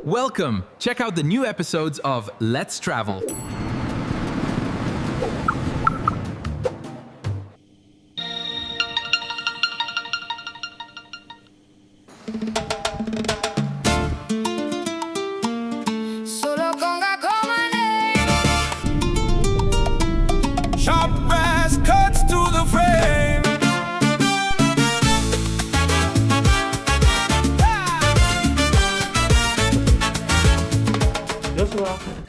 Welcome! Check out the new episodes of Let's Travel. Solo conga como name. Sharp brass cuts to the frame.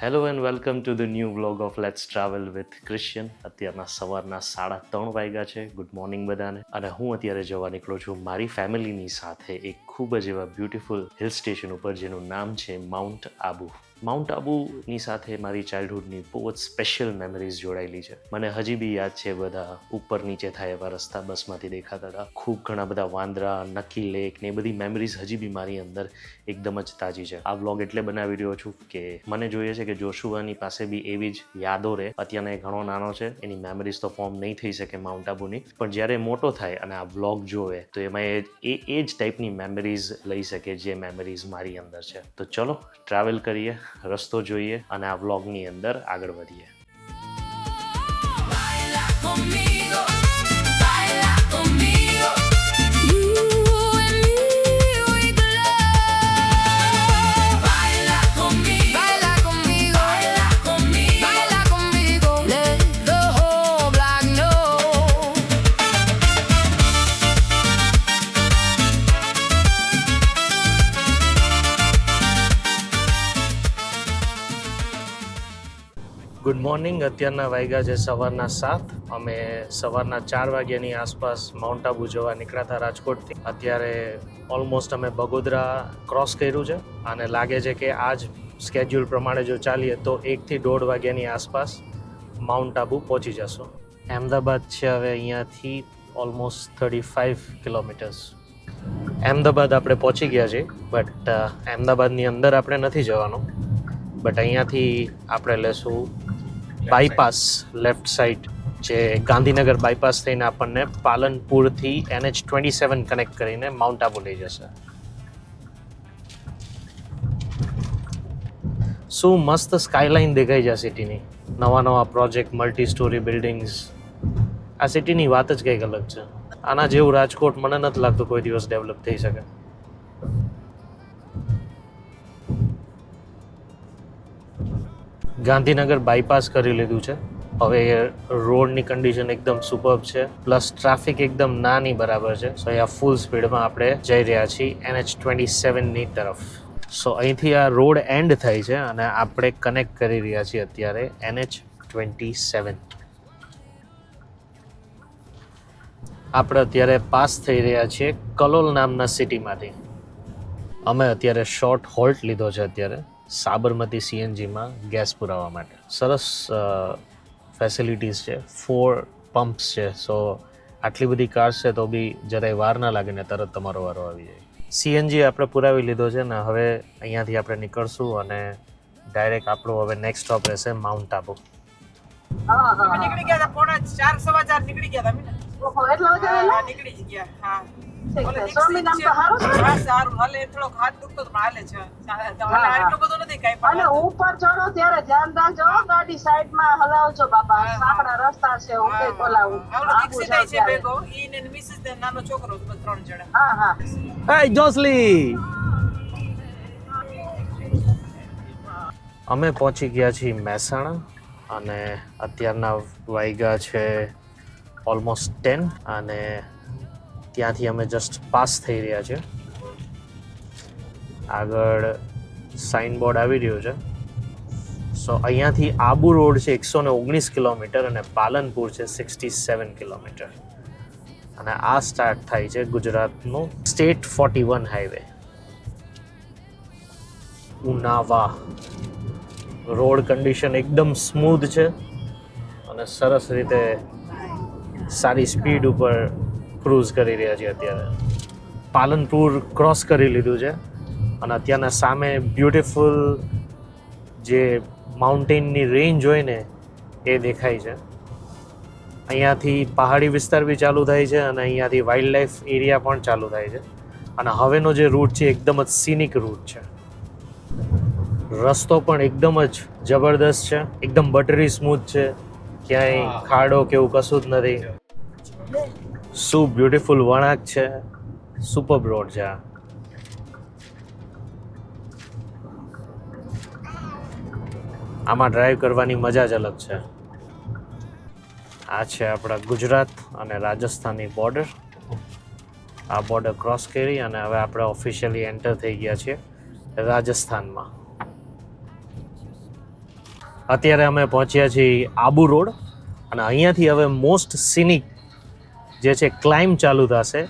Hello and welcome to the new vlog of let's travel with Christian. અત્યારના સવારના 3:30 વાગ્યા છે. Good morning બધાને. અને હું અત્યારે જવા નીકળું છું મારી ફેમિલીની સાથે એક ખૂબ જ એવા બ્યુટિફુલ હિલ સ્ટેશન ઉપર જેનું નામ છે માઉન્ટ આબુ. માઉન્ટ આબુની સાથે મારી ચાઇલ્ડહુડની બહુ જ સ્પેશિયલ મેમરીઝ જોડાયેલી છે. મને હજી બી યાદ છે બધા ઉપર નીચે થાય એવા રસ્તા બસમાંથી દેખાતા હતા. ખૂબ ઘણા બધા વાંદરા, નકી લેક ને એ બધી મેમરીઝ હજી બી મારી અંદર એકદમ જ તાજી છે. આ વ્લોગ એટલે બનાવી રહ્યો છું કે મને જોઈએ છે કે જોશુઆની પાસે બી એવી જ યાદો રહે. અત્યારના એ ઘણો નાનો છે, એની મેમરીઝ તો ફોર્મ નહીં થઈ શકે માઉન્ટ આબુની, પણ જ્યારે મોટો થાય અને આ વ્લોગ જોવે તો એમાં એ જ ટાઈપની મેમરીઝ લઈ શકે જે મેમરીઝ મારી અંદર છે. તો ચલો ટ્રાવેલ કરીએ, રસ્તો જોઈએ અને આ વ્લોગની અંદર આગળ વધીએ. Baila conmigo, baila conmigo. You and me, we glow. Baila conmigo, baila conmigo, baila conmigo, baila conmigo. Let the whole block know. Good morning. અત્યારના વાગ્યા છે સવારના 7. અમે સવારના 4 વાગ્યાની આસપાસ માઉન્ટ આબુ જવા નીકળ્યા હતા રાજકોટથી. અત્યારે ઓલમોસ્ટ અમે બગોદરા ક્રોસ કર્યું છે અને લાગે છે કે આ જ સ્કેડ્યુલ પ્રમાણે જો ચાલીએ તો 1 થી 1.5 વાગ્યાની આસપાસ માઉન્ટ આબુ પહોંચી જશું. અહેમદાબાદ છે હવે અહીંયાથી ઓલમોસ્ટ 35 કિલોમીટર્સ. અહેમદાબાદ આપણે પહોંચી ગયા છીએ, બટ અહેમદાબાદની અંદર આપણે નથી જવાનું. બટ અહીંયાથી આપણે લેશું બાયપાસ લેફ્ટ સાઈડ, જે ગાંધીનગર બાયપાસ થઈને આપણને પાલનપુરથી NH27 કનેક્ટ કરીને માઉન્ટ આબુ લઈ જશે. શું મસ્ત સ્કાયલાઇન દેખાઈ છે સિટીની. નવા પ્રોજેક્ટ, મલ્ટી સ્ટોરી બિલ્ડિંગ્સ. આ સિટીની વાત જ કંઈક અલગ છે. આના જેવું રાજકોટ મને નથી લાગતું કોઈ દિવસ ડેવલપ થઈ શકે. ગાંધીનગર બાયપાસ કરી લીધું છે. હવે રોડની કન્ડિશન એકદમ સુપર્બ છે, પ્લસ ટ્રાફિક એકદમ નાની બરાબર છે. સો અહીંયા ફૂલ સ્પીડમાં આપણે જઈ રહ્યા છીએ NH27ની તરફ. સો અહીંથી આ રોડ એન્ડ થાય છે અને આપણે કનેક્ટ કરી રહ્યા છીએ અત્યારે NH27. આપણે અત્યારે પાસ થઈ રહ્યા છીએ કલોલ નામના સિટીમાંથી. અમે અત્યારે શોર્ટ હોલ્ટ લીધો છે અત્યારે સાબરમતી CNGમાં ગેસ પુરાવવા માટે. સરસ ફેસિલિટીઝ છે, 4 પમ્પ્સ છે. સો આટલી બધી કાર્સ છે તો બી જરાય વાર ના લાગે ને તરત તમારો વારો આવી જાય. CNG આપણે પુરાવી લીધો છે ને હવે અહીંયાથી આપણે નીકળશું અને ડાયરેક્ટ આપણું હવે નેક્સ્ટ સ્ટોપ રહેશે માઉન્ટ આબુ. અમે નીકળી ગયા હતા 4:15 નીકળી ગયા હતા. ઓહો, એટલા બધા વહેલા? નીકળી જ ગયા. હા ઠીક છે. સ્વામિનારાયણ તો સારું છે. હા, સારું હાલે. થોડોક હાથ દુખતો તો પણ હાલે છે. એટલું બધું નથી કઈ અને ઉપર ચડો ત્યારે ધ્યાન રાખજો, ગાડી સાઈડમાં હલાવજો બાપા. સાંકડા રસ્તા છે, હું કઈ બોલાવું. આબુ જાવ છે ત્યારે. ભેગો ઈ ને મિસિસ ને નાનો છોકરો છે, બસ 3 જણા. હા હા. હાય જોસલી. અમે પહોંચી ગયા છીએ મહેસાણા અને અત્યારના વાગ્યા છે ઓલમોસ્ટ 10 અને ત્યાંથી અમે જસ્ટ પાસ થઈ રહ્યા છીએ. આગળ સાઇન બોર્ડ આવી રહ્યું છે. સો અહીંયાથી આબુ રોડ છે 119 કિલોમીટર અને પાલનપુર છે 67 કિલોમીટર. અને આ સ્ટાર્ટ થાય છે ગુજરાતનું state 41 highway. Unava road condition એકદમ સ્મૂધ છે અને સરસ રીતે સારી સ્પીડ ઉપર ક્રૂઝ કરી રહ્યા છીએ. અત્યારે પાલનપુર ક્રોસ કરી લીધું છે અને અત્યારના સામે બ્યુટિફુલ જે માઉન્ટેનની રેન્જ હોય ને એ દેખાય છે. અહીંયાથી પહાડી વિસ્તાર બી ચાલુ થાય છે અને અહીંયાથી વાઇલ્ડ લાઈફ એરિયા પણ ચાલુ થાય છે. અને હવેનો જે રૂટ છે એકદમ જ સિનિક રૂટ છે. રસ્તો પણ એકદમ જ જબરદસ્ત છે, એકદમ બટરી સ્મૂથ છે, ક્યાંય ખાડો કે એવું કશું જ નથી. શું બ્યુટીફુલ વળાંક છે, સુપર રોડ છે આ. આમાં ડ્રાઈવ કરવાની મજા જ અલગ છે. આ છે આપણા ગુજરાત અને રાજસ્થાનની બોર્ડર. આ બોર્ડર ક્રોસ કરી અને હવે આપણે ઓફિશિયલી એન્ટર થઈ ગયા છીએ રાજસ્થાનમાં. અત્યારે અમે પહોંચ્યા છીએ આબુ રોડ અને અહીંયાથી હવે મોસ્ટ સિનિક જે છે ક્લાઇમ્બ ચાલુ થશે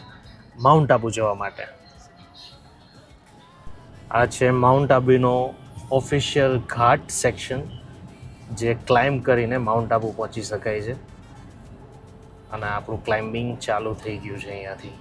માઉન્ટ આબુ જવા માટે. આ છે માઉન્ટ આબુનો ઓફિશિયલ ઘાટ સેક્શન જે ક્લાઇમ્બ કરીને માઉન્ટ આબુ પહોંચી શકાય છે અને આપણું ક્લાઇમ્બિંગ ચાલુ થઈ ગયું છે અહીંયાથી.